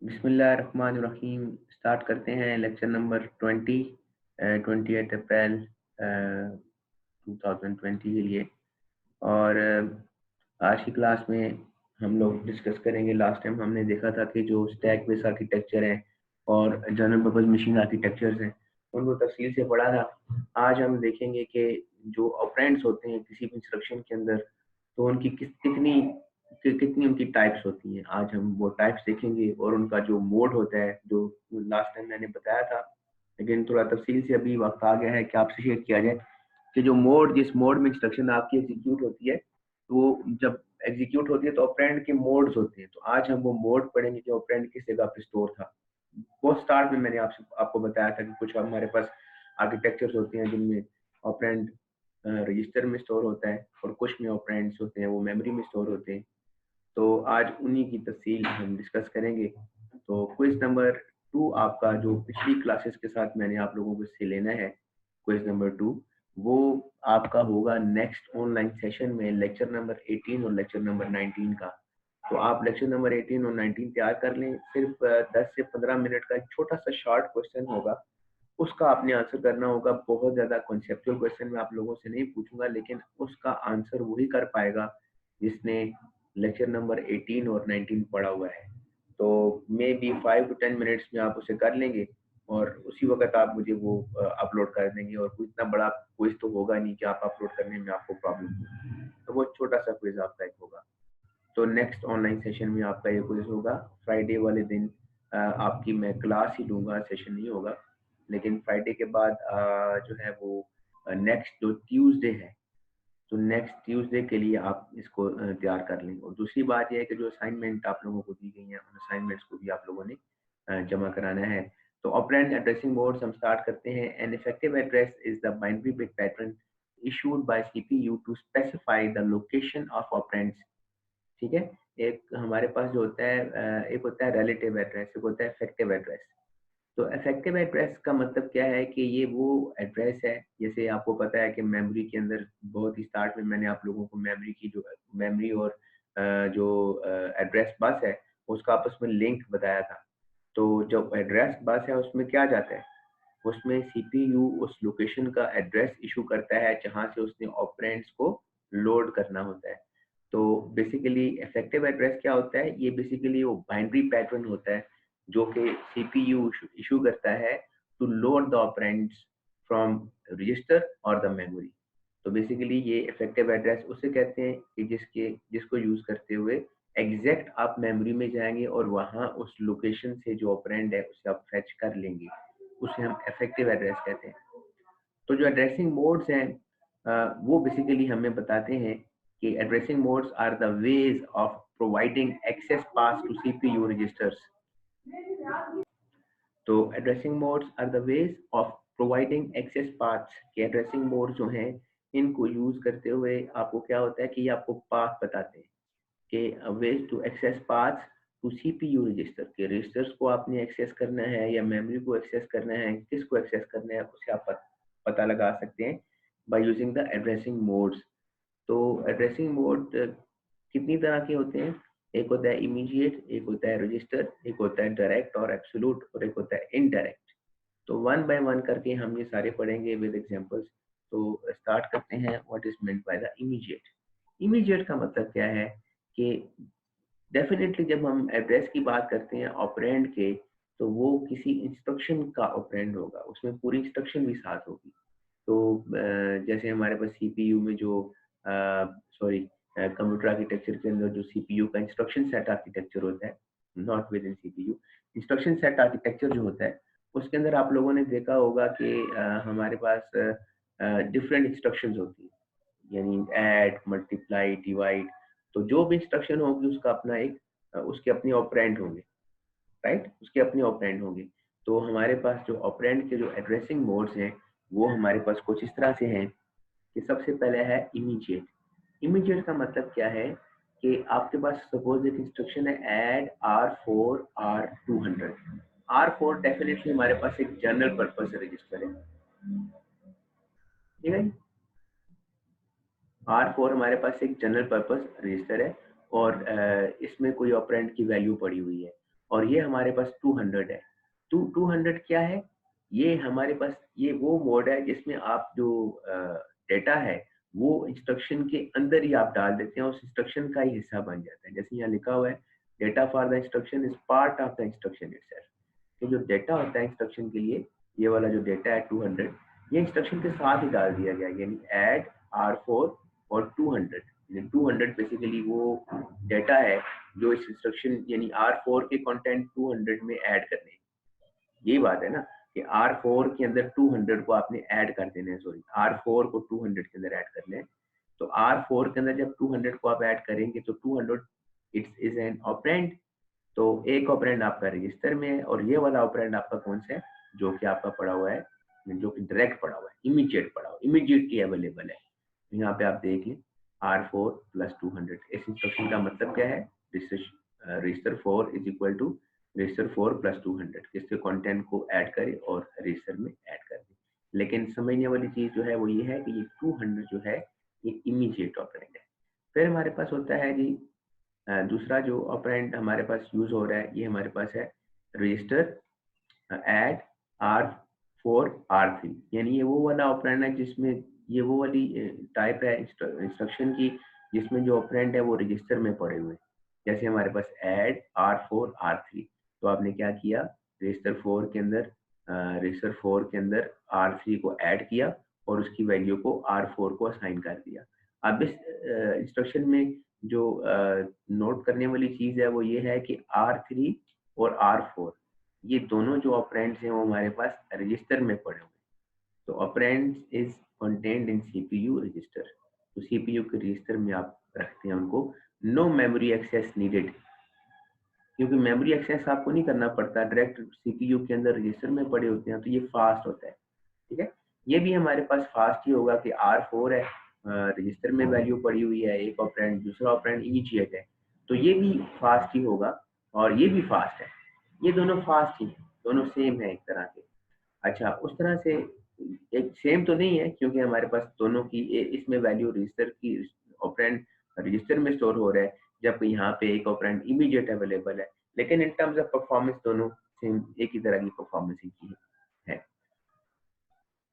बिस्मिल्लाहिर्रहमानिर्रहीम। स्टार्ट करते हैं लेक्चर नंबर 20 28 अप्रैल 2020 के लिए। और आज की क्लास में हम लोग डिस्कस करेंगे। लास्ट टाइम हमने देखा था कि जो स्टैक बेस आर्किटेक्चर है और जनरल पर्पस मशीन आर्किटेक्चर्स हैं उनको तफसील से पढ़ा था। आज हम देखेंगे कि जो ऑपरेंड्स होते हैं किसी भी इंस्ट्रक्शन के अंदर, तो उनकी कितनी उनकी टाइप्स होती हैं। आज हम वो टाइप्स देखेंगे और उनका जो मोड होता है, जो लास्ट टाइम मैंने बताया था, लेकिन थोड़ा तफसील से अभी वक्त आ गया है कि आपसे शेयर किया जाए कि जिस मोड में इंस्ट्रक्शन आपकी एग्जीक्यूट होती है, तो वो जब एग्जीक्यूट होती है तो ऑपरेंड के मोड्स होते हैं। तो आज हम वो मोड पढ़ेंगे कि ऑपरेंड किस जगह पे स्टोर था। वो स्टार्ट में मैंने आपको बताया था कि कुछ हमारे पास आर्किटेक्चर्स होते हैं जिनमें ऑपरेंड रजिस्टर में स्टोर होता है और कुछ में ऑपरेंड्स होते हैं वो मेमोरी में स्टोर होते हैं। तो आज उन्हीं की तफसील हम डिस्कस करेंगे। तो क्विज नंबर 2 आपका, जो पिछली क्लासेस के साथ मैंने आप लोगों को से लेना है, क्विज नंबर 2 वो आपका होगा नेक्स्ट ऑनलाइन सेशन में लेक्चर नंबर 18 और लेक्चर नंबर 19 का। तो आप लेक्चर नंबर 18 और 19 तैयार कर लें। सिर्फ 10 से 15 मिनट का एक छोटा सा शॉर्ट क्वेश्चन होगा, उसका आपने आंसर करना होगा। बहुत ज़्यादा कॉन्सेप्चुअल क्वेश्चन मैं आप लोगों से नहीं पूछूंगा, लेकिन उसका आंसर वही कर पाएगा जिसने लेक्चर नंबर 18 और 19 पढ़ा हुआ है। तो मे बी 5 to 10 मिनट्स में आप उसे कर लेंगे और उसी वक्त आप मुझे वो अपलोड कर देंगे। और कोई इतना बड़ा क्विज तो होगा नहीं कि आप अपलोड करने में आपको प्रॉब्लम हो, तो वो छोटा सा क्विज आपका एक होगा। तो नेक्स्ट ऑनलाइन सेशन में आपका ये क्विज होगा। फ्राइडे वाले दिन आपकी मैं क्लास ही लूँगा, सेशन नहीं होगा। लेकिन फ्राइडे के बाद जो है वो नेक्स्ट जो ट्यूसडे है, तो नेक्स्ट ट्यूसडे के लिए आप इसको तैयार कर लें। और दूसरी बात यह है कि जो असाइनमेंट आप लोगों को दी गई हैं उन असाइनमेंट्स को भी आप लोगों ने जमा कराना है। तो ऑपरेंड एड्रेसिंग मोड्स हम स्टार्ट करते हैं। An effective address is the binary bit pattern issued by CPU to specify the location of operands। ठीक है। एक हमारे पास जो होता है एक होता है रिलेटिव एड्रेस, एक होता है इफेक्टिव एड्रेस। तो इफेक्टिव एड्रेस का मतलब क्या है कि ये वो एड्रेस है, जैसे आपको पता है कि मेमोरी के अंदर बहुत ही स्टार्ट में मैंने आप लोगों को मेमोरी और जो एड्रेस बस है उसका आपस में लिंक बताया था। तो जो एड्रेस बस है उसमें क्या जाता है, उसमें सीपीयू उस लोकेशन का एड्रेस इशू करता है जहां से उसने ऑपरेंड्स को लोड करना होता है। तो बेसिकली इफेक्टिव एड्रेस क्या होता है, ये बेसिकली वो बाइनरी पैटर्न होता है जो कि सीपीयू इशू करता है to load the operands from register और द मेमोरी। तो बेसिकली ये इफेक्टिव एड्रेस उसे कहते हैं कि जिसको यूज करते हुए एग्जैक्ट आप मेमोरी में जाएंगे और वहां उस लोकेशन से जो ऑपरेंड है उसे आप फेच कर लेंगे, उसे हम इफेक्टिव एड्रेस कहते हैं। तो जो एड्रेसिंग मोड्स हैं वो बेसिकली हमें बताते हैं कि addressing modes are the ways of providing access paths to CPU registers. तो addressing modes are the ways of providing access paths के एड्रेसिंग मोड जो हैं इनको यूज करते हुए आपको क्या होता है कि ये आपको पाथ बताते हैं कि ways to access path to CPU register के रजिस्टर्स को आपने एक्सेस करना है या मेमोरी को एक्सेस करना है, किसको एक्सेस करना है उसे आप पता लगा सकते हैं by using the addressing modes. तो एड्रेसिंग मोड कितनी तरह के होते हैं, एक होता है इमीडिएट, एक होता है रजिस्टर, एक होता है डायरेक्ट और एब्सोल्यूट, और एक होता है इनडायरेक्ट। तो वन बाय वन करके हम ये सारे पढ़ेंगे विद एग्जांपल्स। तो स्टार्ट करते हैं। What is meant by the immediate. Immediate का मतलब क्या है कि डेफिनेटली जब हम एड्रेस की बात करते हैं ऑपरेंड के, तो वो किसी इंस्ट्रक्शन का ऑपरेंड होगा, उसमें पूरी इंस्ट्रक्शन भी साथ होगी। तो जैसे हमारे पास सीपीयू में जो सॉरी कंप्यूटर आर्किटेक्चर के अंदर जो सीपीयू का इंस्ट्रक्शन सेट आर्किटेक्चर होता है, not with in CPU, instruction set architecture जो होता है उसके अंदर आप लोगों ने देखा होगा कि हमारे पास डिफरेंट इंस्ट्रक्शंस होती हैं, यानी ऐड, मल्टीप्लाई, डिवाइड। तो जो भी इंस्ट्रक्शन होगी उसका अपना एक उसके अपने ऑपरेंड होंगे, राइट, उसके अपने ऑपरेंड होंगे। तो हमारे पास जो ऑपरेंड के जो एड्रेसिंग मोड्स हैं वो हमारे पास कुछ इस तरह से हैं कि सबसे पहले है इमीडिएट। इमीडिएट का मतलब क्या है कि आपके पास सपोज एक इंस्ट्रक्शन है add R4 R200। R4 definitely हमारे पास एक जनरल पर्पस रजिस्टर है, ठीक है। R4 हमारे पास एक जनरल पर्पस रजिस्टर है और इसमें कोई ऑपरेंड की वैल्यू पड़ी हुई है। और ये हमारे पास 200 है। 200 क्या है? ये हमारे पास ये वो मोड है जिसमें आप जो डेटा है वो इंस्ट्रक्शन के अंदर ही आप डाल देते हैं, उस इंस्ट्रक्शन का ही हिस्सा बन जाता है। जैसे यहाँ लिखा हुआ है data for the instruction is part of the instruction itself. तो जो डेटा होता है इंस्ट्रक्शन के लिए, ये वाला जो डेटा है 200, ये इंस्ट्रक्शन के साथ ही डाल दिया गया, यानी ऐड R4 और 200। 200 बेसिकली वो डेटा है जो इस इंस्ट्रक्शन यानी R4 के कंटेंट 200 में ऐड करने हैं। यही बात है ना कि R4 के अंदर 200 को आपने ऐड कर देना है, सॉरी R4 को 200 के अंदर ऐड करना है। तो R4 के अंदर जब 200 को आप ऐड करेंगे तो 200 इट्स इज एन ऑपरेंड। तो एक ऑपरेंड आपका रजिस्टर में है और ये वाला ऑपरेंड आपका कौन सा है, जो कि आपका पड़ा हुआ है, जो कि डायरेक्ट पड़ा हुआ है, इमीडिएट पड़ा हुआ है, इमीडिएटली अवेलेबल है। यहाँ पे आप देख लें R4 प्लस 200। इस इंस्ट्रक्शन का मतलब क्या है? Register 4 is equal to register 4 plus 200, किसके कंटेंट को ऐड करें और रजिस्टर में ऐड कर दें। लेकिन समझने वाली चीज जो है वो ये है कि ये 200 जो है ये इमीडिएट ऑपरेंड है। फिर हमारे पास होता है जी दूसरा जो ऑपरेंड हमारे पास यूज हो रहा है, ये हमारे पास है रजिस्टर ऐड R4 R3, यानी ये वो वाला ऑपरेंड है जिसमें ये वो वाली टाइप है इंस्ट्रक्शन की जिसमें जो ऑपरेंड है वो रजिस्टर में पड़े हुए हैं। जैसे हमारे पास ऐड R4 R3, तो आपने क्या किया, रजिस्टर 4 के अंदर R3 को ऐड किया और उसकी वैल्यू को R4 को असाइन कर दिया। अब इस इंस्ट्रक्शन में जो नोट करने वाली चीज है वो ये है कि R3 और R4 ये दोनों जो ऑपरेंड्स हैं वो हमारे पास रजिस्टर में पड़े हुए। तो operands is contained in CPU register. तो सीपीयू के रजिस्टर में आप रखते हैं उनको। नो मेमोरी एक्सेस नीडेड, क्योंकि मेमोरी एक्सेस आपको नहीं करना पड़ता, डायरेक्ट सीपीयू के अंदर रजिस्टर में पड़े होते हैं, तो ये फास्ट होता है। ठीक है, ये भी हमारे पास फास्ट ही होगा कि R4 है, रजिस्टर में वैल्यू पड़ी हुई है एक ऑपरेंड, दूसरा ऑपरेंड इमीडिएट है, तो ये भी फास्ट ही होगा और ये भी फास्ट है। ये दोनों फास्ट ही है, दोनों सेम है एक तरह के। अच्छा, उस तरह से एक सेम तो नहीं है क्योंकि हमारे पास दोनों की इसमें वैल्यू रजिस्टर की ऑपरेंड रजिस्टर में स्टोर हो रहा है, जबकि यहाँ पे एक ऑपरेंड इमीडिएट अवेलेबल है। लेकिन इन टर्म्स ऑफ परफॉर्मेंस दोनों सेम एक ही तरह की परफॉर्मेंस ही की है।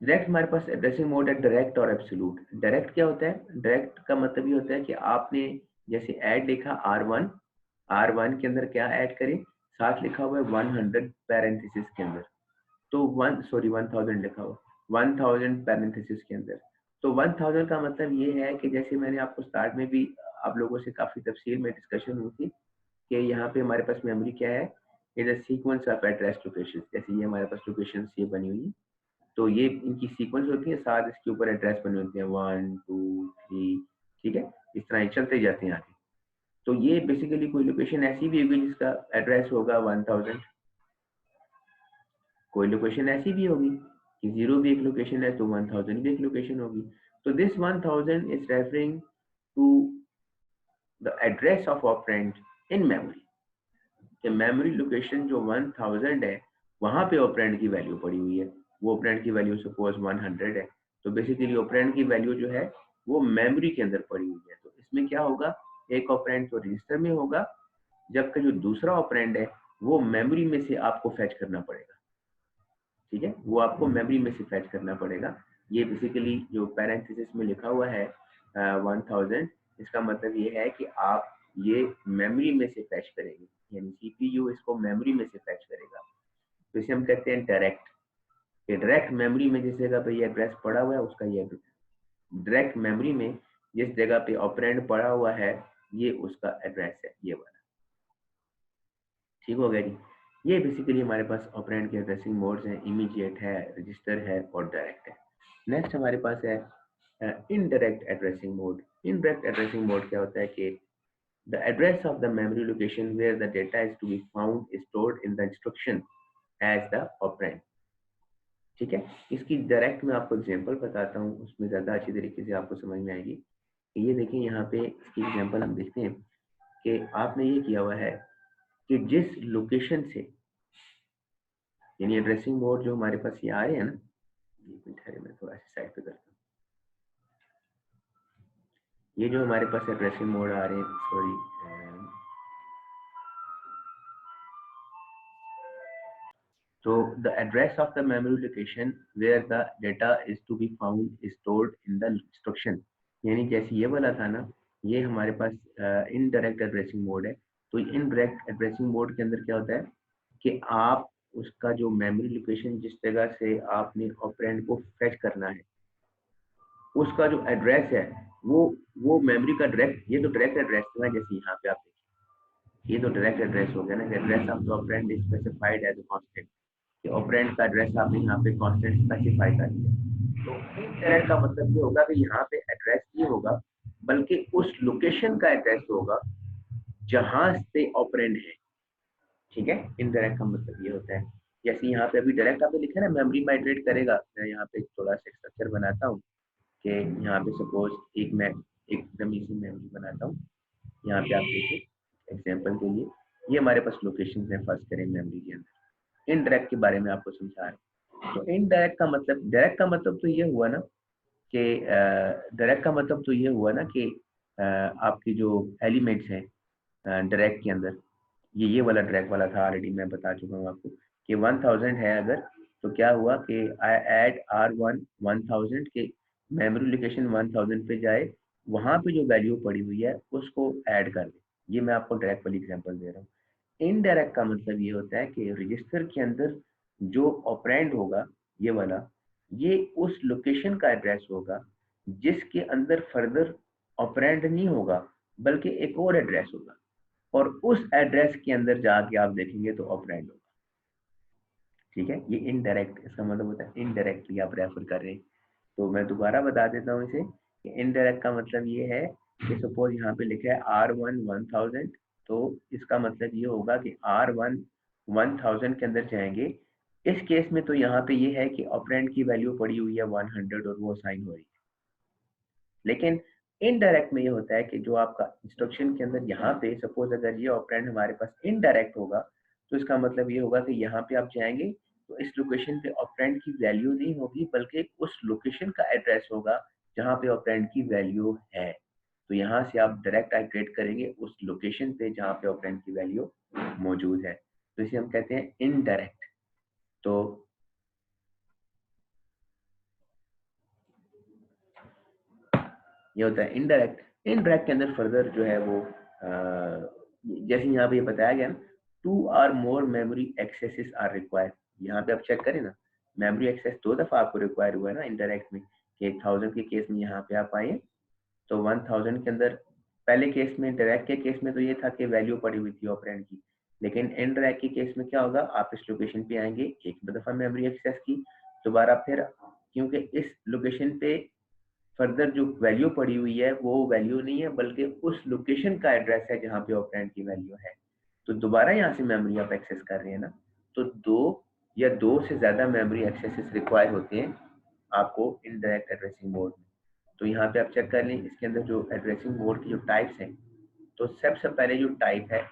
डायरेक्ट हमारे पास एड्रेसिंग मोड है डायरेक्ट और एब्सोल्यूट। डायरेक्ट क्या होता है? डायरेक्ट का मतलब ये होता है कि आपने जैसे ऐड लिखा R1 के अंदर क्या ऐड करें, साथ लिखा हुआ है 100 पैरेंथेसिस के अंदर, तो 1000 लिखा हुआ, 1000 पैरेंथेसिस के अंदर। तो 1000 का मतलब ये है कि जैसे मैंने आपको स्टार्ट में भी आप लोगों से काफी तफसील में डिस्कशन हुई थी कि यहाँ पे हमारे पास मेमोरी क्या है, is a sequence of address location. जैसे ये हमारे पास लोकेशन ये बनी हुई है, तो ये इनकी सीक्वेंस होती है, साथ इसके ऊपर एड्रेस बने होते हैं 1 2 3, ठीक है, इस तरह ये चलते जाते हैं आगे। तो ये बेसिकली कोई लोकेशन ऐसी भी होगी जिसका एड्रेस होगा 1000, कोई लोकेशन ऐसी भी होगी कि 0 भी एक लोकेशन है तो 1000 भी एक लोकेशन होगी। तो this 1000 is referring to the address of operand in memory. कि मेमोरी लोकेशन जो 1000 है वहां पे ऑपरेंड की वैल्यू पड़ी हुई है, वो ऑपरेंड की वैल्यू सपोज 100 है, तो बेसिकली ऑपरेंड की वैल्यू जो है वो मेमोरी के अंदर पड़ी हुई है। तो इसमें क्या होगा, एक ऑपरेंड तो रजिस्टर में होगा, जबकि जो दूसरा ऑपरेंड है वो मेमोरी में से आपको फैच करना पड़ेगा। ठीक है, वो आपको मेमोरी में से फैच करना पड़ेगा। ये बेसिकली जो पैरेंथेसिस में लिखा हुआ है 1000, इसका मतलब ये है कि आप ये मेमोरी में से फैच करेंगे, यानी सीपीयू इसको मेमोरी में से फैच करेगा। तो इसे हम कहते हैं डायरेक्ट। ये डायरेक्ट मेमोरी में जिस जगह पे ये एड्रेस पड़ा हुआ है उसका ये डायरेक्ट मेमोरी में जिस जगह पे ऑपरेंड पड़ा हुआ है ये उसका एड्रेस है, ये वाला। ठीक हो गया जी। ये बेसिकली हमारे पास ऑपरेंड के एड्रेसिंग मोड्स हैं, इमीडिएट है, रजिस्टर है और डायरेक्ट है। नेक्स्ट हमारे पास है indirect addressing mode. Indirect addressing mode क्या होता है कि the address of the memory location where the data is to be found is stored in the instruction as the operand। ठीक है, इसकी डायरेक्ट मैं आपको एग्जांपल बताता हूँ, उसमें ज़्यादा अच्छी तरीके से आपको समझ में आएगी। ये देखें यहाँ पे इसकी एग्जांपल हम देखते हैं कि आपने ये किया हुआ है कि जिस लोकेशन से, यानी एड्रेसिंग मोड जो हमारे पास ये आ रहे हैं ना, एक मिनट है मैं थोड़ा सा साइड पे करता हूँ। ये जो हमारे पास एड्रेसिंग मोड आ रहे हैं, सॉरी तो the address of the memory location where the data is to be found stored in the instruction, यानी जैसे ये वाला था ना, ये हमारे पास इनडायरेक्ट एड्रेसिंग मोड है। तो इनडायरेक्ट एड्रेसिंग मोड के अंदर क्या होता है कि आप उसका जो मेमोरी लोकेशन जिस जगह से आपने ऑपरेंड को फेच करना है, उसका जो एड्रेस है वो मेमोरी का डायरेक्ट, ये तो डायरेक्ट एड्रेस है, जैसे यहाँ पे आप देखिए ये तो डायरेक्ट एड्रेस हो गया ना, address of the operand specified as constant, कि ऑपरेंड का एड्रेस आपने यहाँ पे कांस्टेंट स्पेसिफाई कर दिया। तो इनडायरेक्ट का मतलब ये होगा कि यहाँ पे एड्रेस नहीं होगा बल्कि उस लोकेशन का एड्रेस होगा जहां से ऑपरेंड है। ठीक है, इनडायरेक्ट का मतलब ये होता है, जैसे यहाँ पे अभी डायरेक्ट आपने लिखा है ना मेमोरी माइग्रेट करेगा, मैं यहाँ पे थोड़ा सा स्ट्रक्चर बनाता हूँ कि यहाँ पे सपोज मैं एक डमी सी मेमोरी बनाता हूँ। यहाँ पे आप देखिए एग्जांपल के लिए ये हमारे पास लोकेशन है, फर्स्ट करें मेमोरी के अंदर। इनडायरेक्ट के बारे में आपको समझा रहे हैं। तो इनडायरेक्ट का मतलब, डायरेक्ट का मतलब तो ये हुआ ना कि डायरेक्ट का मतलब तो ये हुआ ना कि आपकी जो एलिमेंट्स हैं डायरेक्ट के अंदर, ये वाला डायरेक्ट वाला था, ऑलरेडी मैं बता चुका हूँ आपको कि 1000 है अगर, तो क्या हुआ कि आई ऐड R1 1000 के मेमोरी लोकेशन 1000 पे जाए, वहां पे जो वैल्यू पड़ी हुई है उसको ऐड कर दे। ये मैं आपको डायरेक्ट वाली एग्जांपल दे रहा हूँ। इनडायरेक्ट का मतलब ये होता है कि रजिस्टर के अंदर जो ऑपरेंड होगा ये वाला, ये उस लोकेशन का एड्रेस होगा जिसके अंदर फर्दर ऑपरेंड नहीं होगा बल्कि एक और एड्रेस होगा, और उस एड्रेस के अंदर जाके आप देखेंगे तो ऑपरेंड होगा। ठीक है, ये इनडायरेक्ट, इसका मतलब होता है इनडायरेक्टली आप रेफर कर रहे हैं। तो मैं दोबारा बता देता हूँ इसे कि इनडायरेक्ट का मतलब ये है कि सपोज यहाँ पे लिखा है R1 1000, तो इसका मतलब ये होगा कि R1 1000 के अंदर जाएंगे। इस केस में तो यहाँ पे ये है कि ऑपरेंड की वैल्यू पड़ी हुई है 100 और वो असाइन हो रही है। लेकिन इनडायरेक्ट में ये होता है कि जो आपका इंस्ट्रक्शन के अंदर यहाँ पे सपोज अगर ये ऑपरेंड हमारे पास इनडायरेक्ट होगा, तो इसका मतलब ये होगा कि यहाँ पे आप जाएंगे तो इस लोकेशन पे ऑपरेंड की वैल्यू नहीं होगी बल्कि उस लोकेशन का एड्रेस होगा जहाँ पे ऑपरेंड की वैल्यू है। तो यहाँ से आप डायरेक्ट आइट्रेट करेंगे उस लोकेशन पे जहाँ पे ऑपरेंड की वैल्यू मौजूद है, तो इसे हम कहते हैं इनडायरेक्ट। तो ये होता है इनडायरेक्ट। इनडायरेक्ट के अंदर फर्दर जो है वो जैसे यहाँ पे बताया गया ना, 2 और more memory accesses are required. यहाँ पे आप चेक करें ना, मेमोरी एक्सेस 2 दफा आपको रिक्वायर हुआ है ना इनडायरेक्ट में, कि 1000 के केस में यहाँ पे आप आए तो 1000 के अंदर, पहले केस में डायरेक्ट के केस में तो ये था कि वैल्यू पड़ी हुई थी ऑपरेंड की, लेकिन इनडायरेक्ट के केस में क्या होगा, आप इस लोकेशन पे आएंगे, एक दफा मेमोरी एक्सेस की, दोबारा फिर क्योंकि इस लोकेशन पे फर्दर जो वैल्यू पड़ी हुई है वो वैल्यू नहीं है बल्कि उस लोकेशन का एड्रेस है जहाँ पे ऑपरेंड की वैल्यू है, तो दोबारा यहाँ से मेमोरी आप एक्सेस कर रहे हैं ना, तो दो या दो से ज्यादा मेमोरी एक्सेसेस रिक्वायर होते हैं आपको इनडायरेक्ट एड्रेसिंग मोड में। तो यहाँ पे आप चेक कर लें इसके अंदर जो एड्रेसिंग मोड की जो टाइप्स हैं, तो सबसे पहले जो टाइप है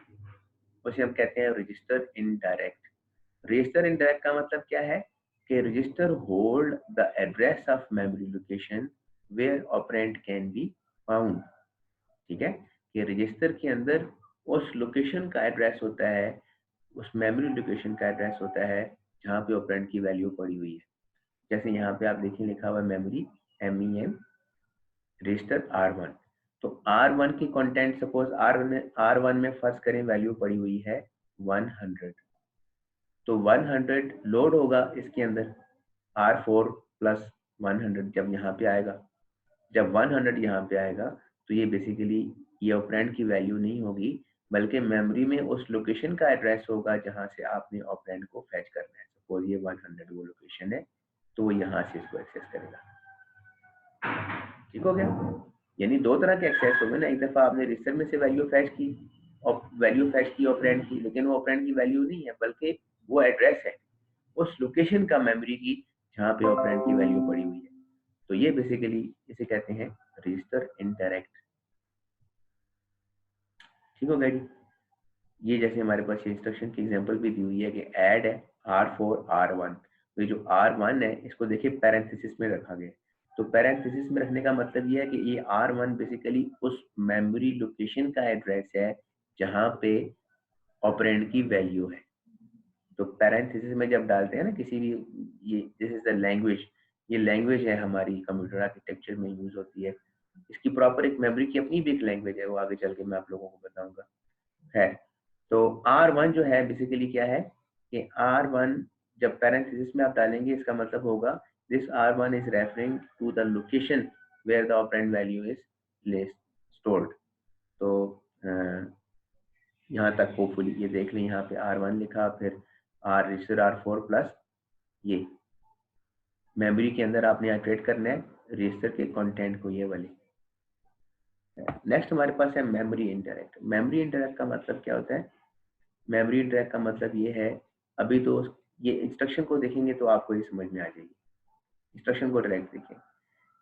उसे हम कहते हैं रजिस्टर इनडायरेक्ट। रजिस्टर इनडायरेक्ट का मतलब क्या है कि register hold the address of memory location where operand can be found. ठीक है, कि रजिस्टर के अंदर उस लोकेशन का एड्रेस होता है, उस मेमोरी लोकेशन का एड्रेस होता है जहाँ पे ऑपरेंड की वैल्यू पड़ी हुई है। जैसे यहाँ पे आप देखिए लिखा हुआ है मेमोरी MEM रजिस्टर R1, तो R1 की कंटेंट सपोज R1 में फर्स्ट करें वैल्यू पड़ी हुई है 100, तो 100 लोड होगा इसके अंदर R4 प्लस 100 जब यहाँ पे आएगा, जब 100 यहाँ पे आएगा तो ये बेसिकली ये ऑपरेंड की वैल्यू नहीं होगी बल्कि मेमोरी में उस लोकेशन का एड्रेस होगा जहाँ से आपने ऑपरेंड को फैच करना है। सपोज ये 100 वो लोकेशन है तो वो यहाँ से इसको एक्सेस करेगा। ठीक हो गया, यानी दो तरह के एक्सेस हो गए ना, एक दफा आपने रजिस्टर में से वैल्यू फैच की और वैल्यू फैच की ऑपरेंड की, लेकिन वो ऑपरेंड की वैल्यू नहीं है बल्कि वो एड्रेस है उस लोकेशन का मेमोरी की जहाँ पे ऑपरेंड की वैल्यू पड़ी हुई है। तो ये बेसिकली इसे कहते हैं रजिस्टर इनडायरेक्ट। ठीक हो गया जी, ये जैसे हमारे पास इंस्ट्रक्शन की एग्जांपल भी दी हुई है कि ऐड है R4 R1, तो ये जो R1 है इसको देखिए पैरेंथेसिस में रखा गया, तो पैरेंथेसिस में रखने का मतलब ये है कि ये R1 बेसिकली उस मेमोरी लोकेशन का एड्रेस है जहाँ पे ऑपरेंड की वैल्यू है। तो पैरेंथेसिस में जब डालते हैं ना किसी भी, ये दिस इज द लैंग्वेज, ये लैंग्वेज है हमारी कंप्यूटर आर्किटेक्चर में यूज होती है। इसकी प्रॉपर एक मेमोरी की अपनी भी एक लैंग्वेज है, वो आगे चल के मैं आप लोगों को बताऊंगा है। तो R1 जो है बेसिकली क्या है कि R1 जब पैरेंथेसिस में आप डालेंगे इसका मतलब होगा this R1 is referring to the location where the operand value is stored. तो यहाँ तक होपफुली ये देख लें, यहाँ पे R1 लिखा, फिर R रजिस्टर R4 प्लस ये मेमोरी के अंदर आपने ऑपरेट करना है रजिस्टर के कंटेंट को, ये वाले। नेक्स्ट हमारे पास है मेमोरी इंटरैक्ट। मेमोरी इंटरैक्ट का मतलब क्या होता है? मेमोरी इंटरैक्ट का मतलब ये है, अभी तो ये इंस्ट्रक्शन को देखेंगे तो आपको ये समझ में आ जाएगी। इंस्ट्रक्शन को डायरेक्ट देखिए,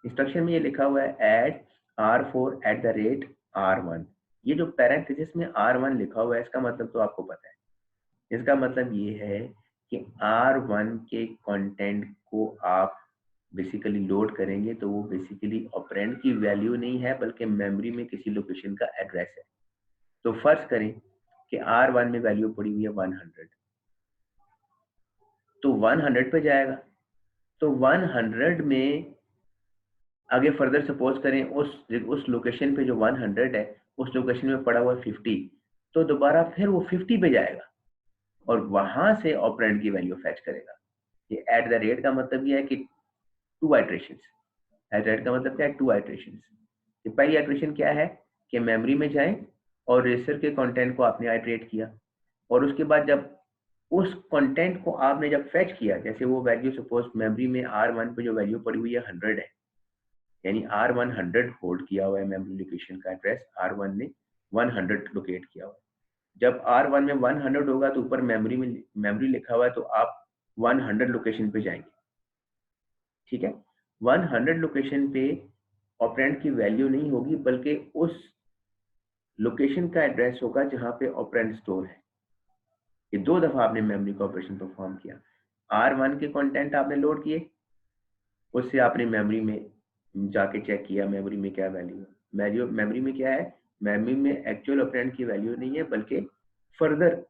इंस्ट्रक्शन में ये लिखा हुआ है ऐड R4 @ R1। ये जो पैरेंथेसिस में R1 लिखा हुआ है इसका मतलब तो आपको पता है। इसका मतलब ये है कि R1 के कंटेंट को आप बेसिकली लोड करेंगे तो वो बेसिकली ऑपरेंड की वैल्यू नहीं है बल्कि मेमोरी में किसी लोकेशन का एड्रेस है। तो फर्ज करें कि R1 में वैल्यू पड़ी हुई है 100, तो 100 पे जाएगा। तो 100 में आगे फर्दर सपोज करें उस लोकेशन पे जो 100 है उस लोकेशन में पड़ा हुआ 50, तो दोबारा फिर वो 50 पे जाएगा और वहां से ऑपरेंड की वैल्यू फैच करेगा। ये एट द रेट का मतलब ये है कि 2 आइट्रेशंस। एट द रेट का मतलब क्या है? 2 आइट्रेशंस। पहली आइट्रेशन क्या है कि मेमोरी में जाएं और रजिस्टर के कंटेंट को आपने आइट्रेट किया, और उसके बाद जब उस कंटेंट को आपने जब फेच किया, जैसे वो वैल्यू सपोज मेमोरी में R1 पे जो वैल्यू पड़ी हुई है 100 है, यानी R1 100 होल्ड किया हुआ है मेमोरी लोकेशन का एड्रेस, R1 ने 100 लोकेट किया हुआ है। जब R1 में 100 होगा तो ऊपर मेमोरी लिखा हुआ है, तो आप 100 लोकेशन पे जाएंगे। ठीक है, 100 लोकेशन पे ऑपरेंड की वैल्यू नहीं होगी बल्कि उस लोकेशन का एड्रेस होगा जहां पे ऑपरेंड स्टोर है। ये 2 दफा आपने मेमोरी का ऑपरेशन परफॉर्म किया। R1 के कंटेंट आपने लोड किए, उससे आपने मेमोरी में जाके चेक किया मेमोरी में क्या वैल्यू है। मेमोरी में क्या है? मेमोरी में एक्चुअल ऑपरेंड की वैल्यू नहीं है बल्कि फर्दर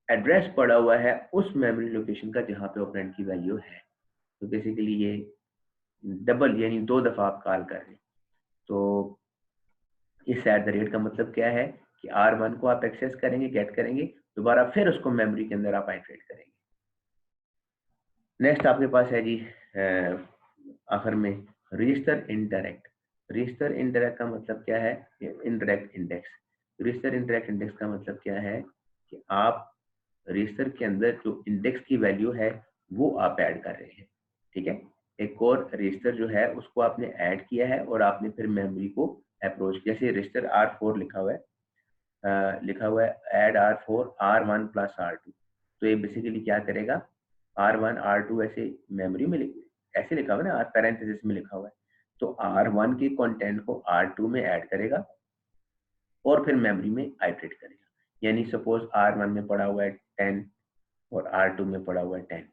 एड्रेस पड़ा हुआ है उस मेमोरी लोकेशन का जहां पे ऑपरेंड की वैल्यू है। तो बेसिकली ये डबल यानी 2 दफा आप कॉल कर रहे हैं। तो इस एट द रेट का मतलब क्या है कि R1 को आप एक्सेस करेंगे, गेट करेंगे, दोबारा फिर उसको मेमोरी के अंदर आप आइट्रेट करेंगे। नेक्स्ट आपके पास है जी आखिर में रजिस्टर इंटरैक्ट। रजिस्टर इंटरैक्ट का मतलब क्या है? Interact index. Register interact index का मतलब क्या है कि आप रजिस्टर के अंदर जो इंडेक्स की वैल्यू है वो आप ऐड कर रहे हैं। ठीक है, एक और रजिस्टर जो है उसको आपने ऐड किया है और आपने फिर मेमोरी को अप्रोच, जैसे रजिस्टर R4 लिखा हुआ है, लिखा हुआ है add R4 R1 plus R2। तो ये बेसिकली क्या करेगा? R1 R2 ऐसे मेमोरी में ऐसे लिखा हुआ है ना, पैरेंथेसिस में लिखा हुआ है, तो R1 के कंटेंट को R2 में ऐड करेगा और फिर मेमोरी में आइट्रेट करेगा। यानी सपोज R1 में पड़ा हुआ है 10 और R2 में पड़ा हुआ है 10।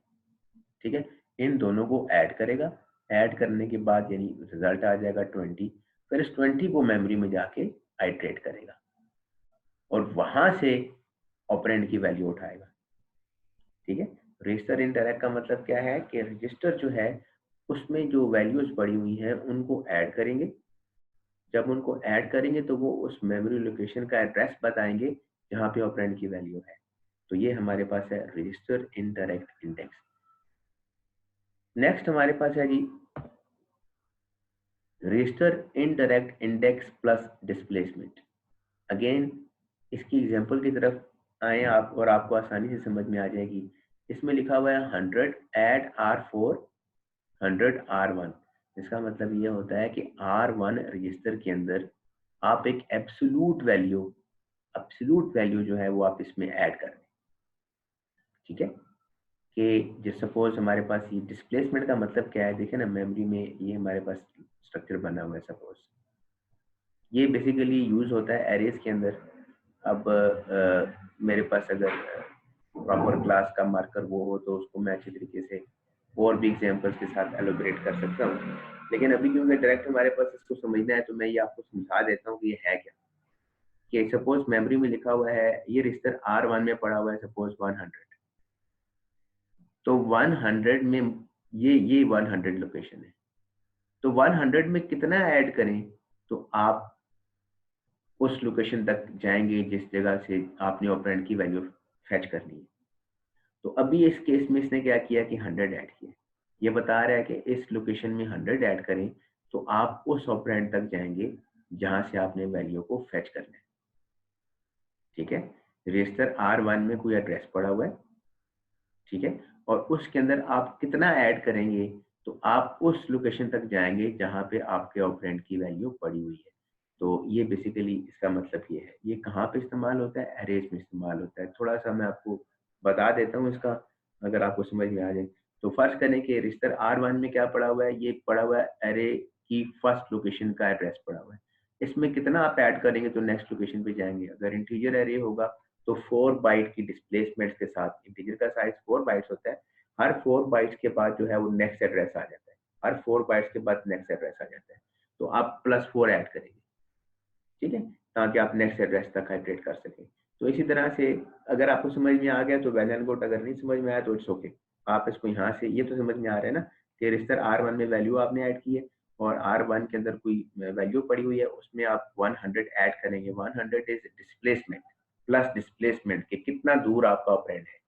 ठीक है, इन दोनों को ऐड करेगा, ऐड करने के बाद यानी रिजल्ट आ जाएगा 20, फिर इस 20 को मेमोरी में जाके आइट्रेट करेगा और वहां से ऑपरेंड की वैल्यू उठाएगा। ठीक है, रजिस्टर इंटरैक्ट का मतलब क्या है कि रजिस्टर जो है उसमें जो वैल्यूज पड़ी हुई हैं उनको ऐड करेंगे। जब उनको ऐड करेंगे तो वो उस मेमोरी लोकेशन का एड्रेस बताएंगे जहां पे ऑपरेंड की वैल्यू है। तो ये हमारे पास है रजिस्टर इंटरैक्ट इंडेक्स। नेक्स्ट हमारे पास है जी register interact index plus displacement. Again इसकी एग्जांपल की तरफ आए आप और आपको आसानी से समझ में आ जाएगी। इसमें लिखा हुआ है 100 ऐड R4 100 R1। इसका मतलब ये होता है कि R1 रजिस्टर के अंदर आप एक एब्सोल्यूट वैल्यू जो है वो आप इसमें ऐड कर दें। ठीक है, कि जिस सपोज हमारे पास ये डिस्प्लेसमेंट का मतलब क्या है, देखें ना मेमोरी में ये हमारे पास स्ट्रक्चर बना हुआ है। सपोज ये बेसिकली यूज होता है एरेज के अंदर। अब मेरे पास अगर प्रॉपर क्लास का मार्कर वो हो तो उसको मैं अच्छी तरीके से और भी एग्जांपल्स के साथ एलोबरेट कर सकता हूँ, लेकिन अभी क्योंकि डायरेक्ट हमारे पास इसको समझना है तो मैं ये आपको समझा देता हूँ कि ये है क्या। कि सपोज मेमोरी में लिखा हुआ है ये रजिस्टर R1 में पड़ा हुआ है सपोज 100, तो 100 में ये 100 लोकेशन है, तो 100 में कितना ऐड करें तो आप उस लोकेशन तक जाएंगे जिस जगह से आपने ऑपरेंड की वैल्यू फेच करनी है। तो अभी इस केस में इसने क्या किया कि 100 ऐड किया, ये बता रहा है कि इस लोकेशन में 100 ऐड करें तो आप उस ऑपरेंड तक जाएंगे जहां से आपने वैल्यू को फेच करना है। ठीक है, रजिस्टर R1 में कोई एड्रेस पड़ा हुआ है, ठीक है, और उसके अंदर आप कितना ऐड करेंगे तो आप उस लोकेशन तक जाएंगे जहां पे आपके ऑपरेंड की वैल्यू पड़ी हुई है। तो ये बेसिकली इसका मतलब ये है। ये कहाँ पे इस्तेमाल होता है? अरेज में इस्तेमाल होता है। थोड़ा सा मैं आपको बता देता हूँ इसका, अगर आपको समझ में आ जाए। तो फर्स्ट करें कि रजिस्टर R1 में क्या पड़ा हुआ है, ये पड़ा हुआ है अरे की फर्स्ट लोकेशन का एड्रेस पड़ा हुआ है। इसमें कितना आप ऐड करेंगे तो नेक्स्ट लोकेशन पे जाएंगे। अगर इंटीजर अरे होगा तो 4 बाइट की डिस्प्लेसमेंट के साथ, इंटीजर का साइज 4 बाइट्स होता है, हर 4 बाइट्स के बाद जो है वो नेक्स्ट एड्रेस आ जाता है, हर 4 बाइट्स के बाद नेक्स्ट एड्रेस आ जाता है। तो आप +4 ऐड करेंगे, ठीक है, ताकि आप नेक्स्ट एड्रेस तक हाइड्रेट कर सकें। तो इसी तरह से अगर आपको समझ में आ गया तो वेल एंड गुड, अगर नहीं समझ में आया तो इट्स ओके। आप इसको यहाँ से ये तो समझ में आ रहा है ना कि रजिस्टर R1 में वैल्यू आपने ऐड की है और R1 के अंदर कोई वैल्यू पड़ी हुई है, उसमें आप 100 ऐड करेंगे। 100 इज डिस्प्लेसमेंट प्लस डिस्प्लेसमेंट के कितना दूर आपका ऑपरेंड है।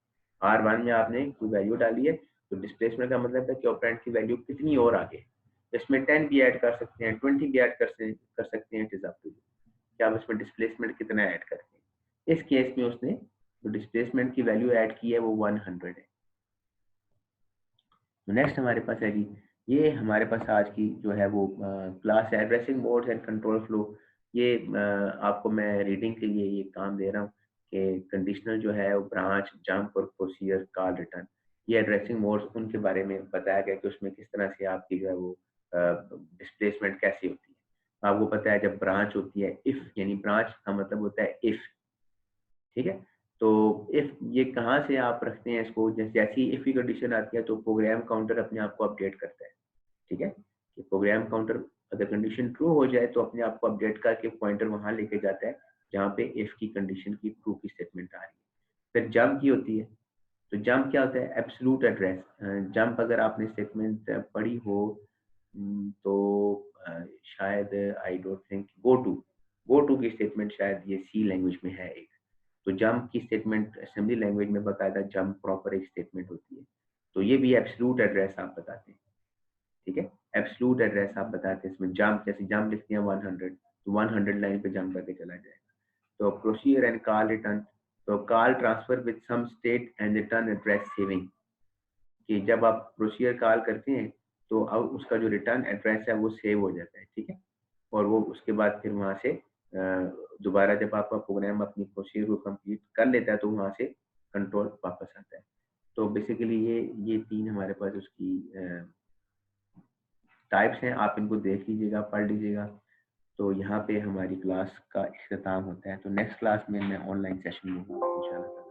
R1 में आपने कोई वैल्यू डाली है तो डिस्प्लेसमेंट का मतलब है कि ऑपरेंड की वैल्यू कितनी और आगे। इसमें 10 भी ऐड कर सकते हैं, 20 भी ऐड कर सकते हैं, it is up to you कि आप इसमें डिस्प्लेसमेंट कितना ऐड करते हैं। इस केस में उसने जो डिस्प्लेसमेंट की वैल्यू ऐड की है वो 100 है। तो नेक्स्ट हमारे पास है जी, ये हमारे पास आज की जो है वो class addressing modes and control flow. ये आपको मैं रीडिंग के लिए ये काम दे रहा हूँ कि कंडीशनल जो है वो ब्रांच, जंप और प्रोसीजर, कॉल, रिटर्न, ये एड्रेसिंग मोड्स उनके बारे में बताया गया कि उसमें किस तरह से आपकी जो है वो डिस्प्लेसमेंट कैसी होती है। आपको पता है जब ब्रांच होती है, इफ यानी ब्रांच का मतलब होता है इफ, ठीक है। तो इफ ये कहाँ से आप रखते हैं इसको, जैसी इफ की कंडीशन आती है तो प्रोग्राम काउंटर अपने आप को अपडेट करता है, ठीक है, कि प्रोग्राम काउंटर अगर कंडीशन ट्रू हो जाए तो अपने आप को अपडेट करके पॉइंटर वहां लेके जाता है जहाँ पे इफ की कंडीशन की ट्रू की स्टेटमेंट आ रही है। फिर जंप की होती है, तो जंप क्या होता है? Absolute address. जंप अगर आपने स्टेटमेंट पढ़ी हो तो शायद I don't think go to की स्टेटमेंट शायद ये सी लैंग्वेज में है एक। तो जंप की स्टेटमेंट असेंबली लैंग्वेज में बाकायदा जंप प्रॉपर एक स्टेटमेंट होती है। तो ये भी एब्सोल्यूट एड्रेस आप बताते हैं, ठीक है, एब्सोल्यूट एड्रेस आप बताते हैं। इसमें जंप, जैसे जंप लिखते हैं 100 तो 100 लाइन पे जंप करके चला जाएगा। तो प्रोसीजर एंड कॉल रिटर्न, तो call transfer with some state and return address saving, कि जब आप प्रोसीजर कॉल करते हैं तो अब उसका जो रिटर्न एड्रेस है वो सेव हो जाता है, ठीक है, और वो उसके बाद फिर वहां से दोबारा जब आपका प्रोग्राम अपनी प्रोसीजर को कंप्लीट कर लेता है तो वहां से कंट्रोल वापस आता है। तो बेसिकली ये तीन हमारे पास उसकी टाइप्स हैं। आप इनको देख लीजिएगा, पढ़ लीजिएगा। तो यहाँ पे हमारी क्लास का इख्तिताम होता है। तो नेक्स्ट क्लास में मैं ऑनलाइन सेशन लूँगा इंशाल्लाह।